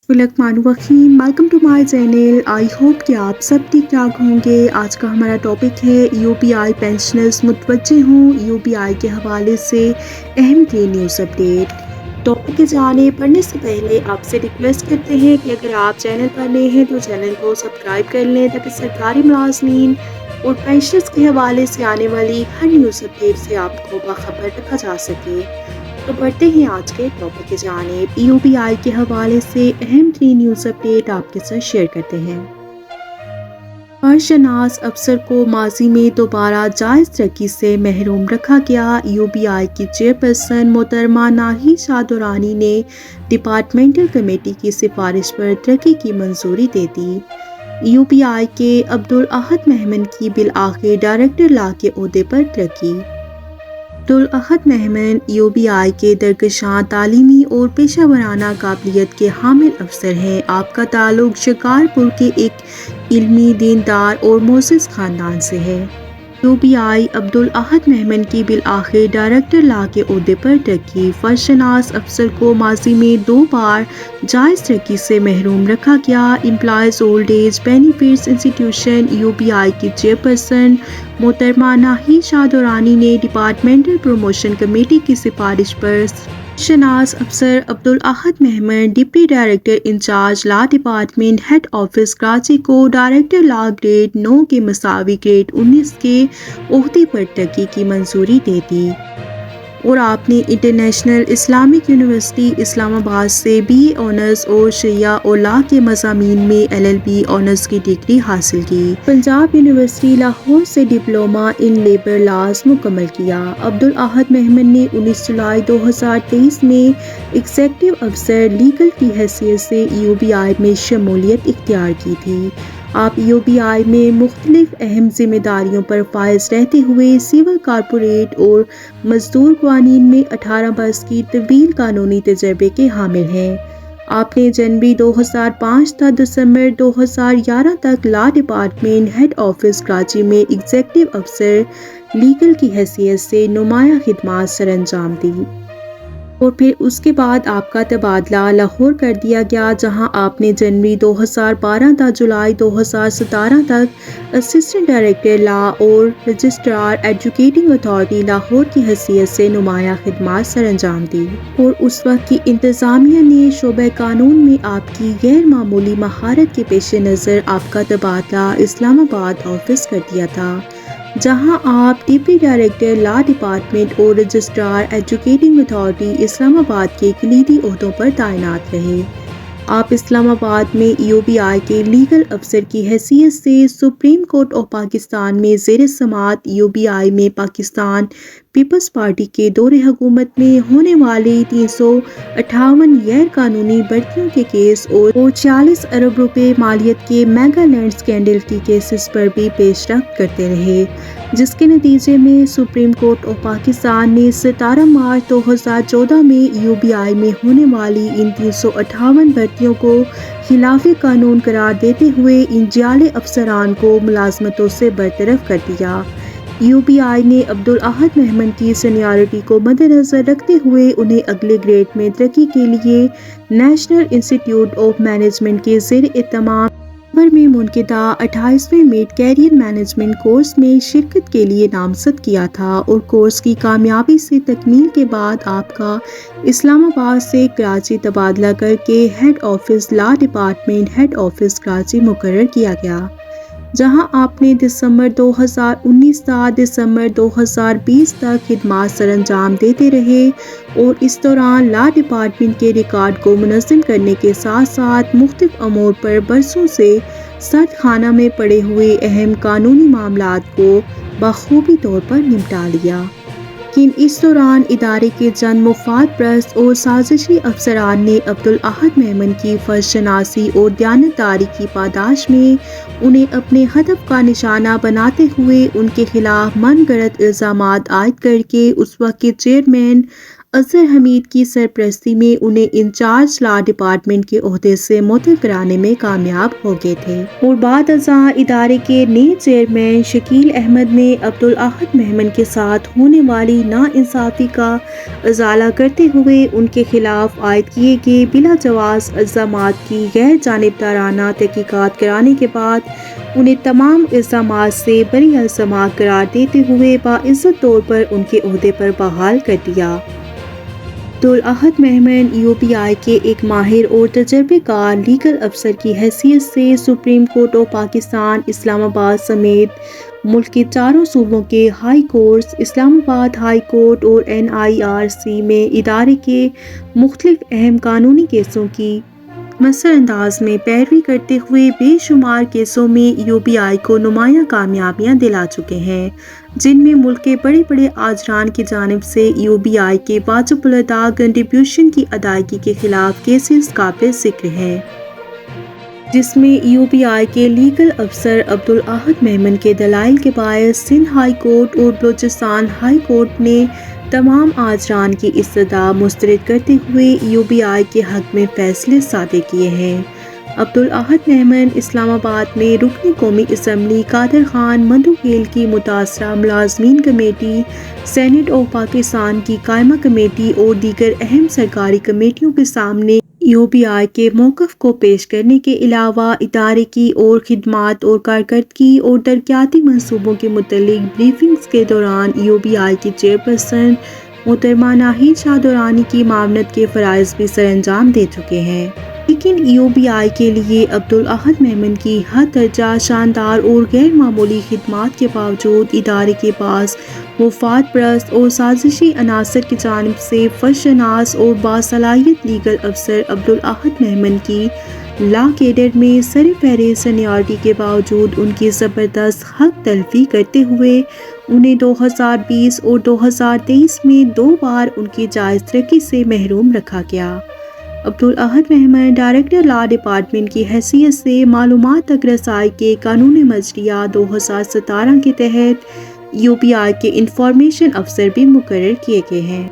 बिस्मिल्लाहिर्रहमानिर्रहीम। Welcome to my channel. I hope कि आप सब ठीक ठाक होंगे। आज का हमारा टॉपिक है यूपीआई पेंशनर्स मुतवज्जे हों यूपीआई के हवाले से अहम 3 न्यूज़ अपडेट। टॉपिक के जाने पढ़ने से पहले आपसे रिक्वेस्ट करते हैं कि अगर आप चैनल पर नए हैं तो चैनल को सब्सक्राइब कर लें ताकि सरकारी मुलाजमीन और पेंशनर्स के हवाले से आने वाली हर न्यूज़ अपडेट से आपको बाखबर रखा जा सके। तो बढ़ते हैं आज के टॉपिक की जानिब। यूपीआई के हवाले से अहम 3 न्यूज़ अपडेट आपके साथ शेयर करते हैं। सरशनास अफसर को माजी में दोबारा जायज़ तरक्की से महरूम रखा गया। यूपीआई की चेयरपर्सन मोहतरमा नाहिद दुरानी ने डिपार्टमेंटल कमेटी की सिफारिश पर तरक्की की मंजूरी दे दी। यूपीआई के अब्दुल अहद मेहमन की बिलआखिर डायरेक्टर ला के ओहदे पर तरक्की। अब्दुल अहद मेहमन यूपीआई के दरकशां तालीमी और पेशा वराना काबिलियत के हामिल अफसर हैं। आपका ताल्लुक शिकारपुर के एक इल्मी, दीनदार और मोअज़्ज़ज़ ख़ानदान से है। यूपीआई अब्दुल अहद मेहमन की बिलआखिर डायरेक्टर ला के ओहदे पर तरक्की। फर्शनास अफसर को माजी में 2 बार जायज़ तरक्की से महरूम रखा गया। Employees old age benefits institution UPI की चेयरपर्सन मोहतरमा नाहिद दुरानी ने डिपार्टमेंटल प्रमोशन कमेटी की सिफारिश पर शनास अफसर Abdul Ahad Mehman deputy director incharge law department head office Karachi को डायरेक्टर लॉ ग्रेड 9 के मसावी ग्रेड 19 के ओहदे पर तरक्की की मंजूरी दे दी। और आपने इंटरनेशनल इस्लामिक यूनिवर्सिटी इस्लामाबाद से BA ऑनर्स और शरिया और लॉ के मज़ामीन में LLB ऑनर्स की डिग्री हासिल की। पंजाब यूनिवर्सिटी लाहौर से डिप्लोमा इन लेबर लॉज मुकम्मल किया। अब्दुल अहद मेहमन ने 19 जुलाई 2023 में एग्जीक्यूटिव अफसर लीगल की हैसियत से यूपीआई में शमूलियत इख्तियार की थी। आप यूपीआई में मुख्तलिफ अहम जिम्मेदारियों पर फाइज रहते हुए सिविल, कारपोरेट और मजदूर क़वानीन में 18 बरस की तवील कानूनी तजर्बे के हामिल हैं। आपने जनवरी 2005 था दिसंबर 2011 तक law department head office Karachi में एग्जीक्यूटिव अफसर लीगल की हैसियत से नुमाया खिदमात सरअंजाम दी। और फिर उसके बाद आपका तबादला लाहौर कर दिया गया, जहां आपने जनवरी 2012 था जुलाई 2017 तक असिस्टेंट डायरेक्टर लॉ और रजिस्ट्रार एजुकेटिंग अथॉरिटी लाहौर की हैसियत से नुमाया खिदमात सरअंजाम दी। और उस वक्त की इंतज़ामिया ने शोबे कानून में आपकी गैर मामूली महारत के पेश नज़र आपका तबादला इस्लामाबाद ऑफिस कर दिया था, जहां आप डिप्टी डायरेक्टर लॉ डिपार्टमेंट और रजिस्ट्रार एजुकेटिंग अथॉरिटी इस्लामाबाद के कलीदी ओहदों पर तैनात रहे। आप इस्लामाबाद में यूपीआई के लीगल अफसर की हैसियत से सुप्रीम कोर्ट ऑफ पाकिस्तान में ज़ेर समात यूपीआई में पाकिस्तान पीपल्स पार्टी के दौरे हुकूमत में होने वाली 358 गैर कानूनी भर्तियों के केस और 40 अरब रुपए मालियत के मेगा लैंड स्कैंडल की केसेस पर भी पेशरफ्त करते रहे, जिसके नतीजे में सुप्रीम कोर्ट ऑफ पाकिस्तान ने 17 मार्च 2014 में यूपीआई में होने वाली इन 358 भर्तियों को खिलाफ कानून करार देते हुए इन जाले अफसरान को मुलाजमतों से बरतरफ कर दिया। यूपीआई ने अब्दुल अहद मेहमन की सीनियरिटी को मद्देनजर रखते हुए उन्हें अगले ग्रेड में तरक्की के लिए नेशनल इंस्टीट्यूट ऑफ मैनेजमेंट के ज़ेर एहतमाम में मुनक़िदा 28वें मिड कैरियर मैनेजमेंट कोर्स में शिरकत के लिए नामज़द किया था। और कोर्स की कामयाबी से तकमील के बाद आपका इस्लामाबाद से कराची तबादला करके head office law department head office Karachi मुकर्रर किया गया, जहां आपने दिसंबर 2019 से दिसंबर 2020 तक खिदमात सरअंजाम देते रहे। और इस दौरान लॉ डिपार्टमेंट के रिकॉर्ड को मुनज़्ज़म करने के साथ साथ मुख्तलिफ अमूर पर बरसों से सर्द खाना में पड़े हुए अहम कानूनी मामलात को बखूबी तौर पर निपटा लिया। लेकिन इस दौरान इदारे के चंद मुफाद परस्त और साजिशी अफसरान ने अब्दुल अहद मेहमन की फर्शनासी और दयानतदारी की पादाश में उन्हें अपने हदफ का निशाना बनाते हुए उनके खिलाफ मनगढ़ंत इल्ज़ामात आयद करके उस वक्त के चेयरमैन اظہر حمید کی سرپرستی میں انہیں انچارج لا ڈپارٹمنٹ کے عہدے سے معطل کرانے میں کامیاب ہو گئے تھے، اور بعد ازاں ادارے کے نئے چیئرمین شکیل احمد نے عبدالاحد مہمن کے ساتھ ہونے والی ناانصافی کا ازالہ کرتے ہوئے ان کے خلاف عائد کیے گئے بلا جواز الزامات کی غیر جانبدارانہ تحقیقات کرانے کے بعد انہیں تمام الزامات سے بری الزامات قرار دیتے ہوئے باعزت طور پر ان کے عہدے پر بحال کر دیا۔ عبدالاحد مہمن UPI کے ایک ماہر اور تجربہ کار لیگل افسر کی حیثیت سے سپریم کورٹ آف پاکستان اسلام آباد سمیت ملک کے چاروں صوبوں کے ہائی کورٹس، اسلام آباد ہائی کورٹ اور NIRC میں ادارے کے مختلف اہم قانونی کیسوں کی مؤثر انداز میں پیروی کرتے ہوئے بے شمار کیسوں میں UPI کو نمایاں کامیابیاں دلا چکے ہیں، جن میں ملک کے بڑے بڑے آجران کی جانب سے UPI کے واجب الادا کنٹریبیوشن کی ادائیگی کے خلاف کیسز قابل ذکر ہیں، جس میں UPI کے لیگل افسر عبدالاحد مہمن کے دلائل کے باعث سندھ ہائی کورٹ اور بلوچستان ہائی کورٹ نے تمام آجران کی استدعا مسترد کرتے ہوئے UPI کے حق میں فیصلے صادر کیے ہیں۔ عبدالاحد مہمن اسلام آباد میں رکن قومی اسمبلی قادر خان مدھوکیل کی متاثرہ ملازمین کمیٹی، سینیٹ آف پاکستان کی قائمہ کمیٹی اور دیگر اہم سرکاری کمیٹیوں کے سامنے UPI کے موقف کو پیش کرنے کے علاوہ ادارے کی اور خدمات اور کارکردگی اور ترقیاتی منصوبوں کے متعلق بریفنگز کے دوران UPI کی چیئرپرسن محترمہ ناہید شاہ درانی کی معاونت کے فرائض بھی سر انجام دے چکے ہیں، لیکن UPI کے لیے عبدالاحد مہمن کی حد درجہ شاندار اور غیر معمولی خدمات کے باوجود ادارے کے پاس مفاد پرست اور سازشی عناصر کی جانب سے فرشناس اور باصلاحیت لیگل افسر عبدالاحد مہمن کی لا کیڈر میں سرفہرست سینیارٹی کے باوجود ان کی زبردست حق تلفی کرتے ہوئے انہیں 2020 اور 2023 میں 2 بار ان کی جائز ترقی سے محروم رکھا گیا۔ عبدالاحد مہمن ڈائریکٹر لا ڈپارٹمنٹ کی حیثیت سے معلومات تک رسائی کے قانون مجریہ 2017 کے تحت UPI کے انفارمیشن افسر بھی مقرر کیے گئے ہیں۔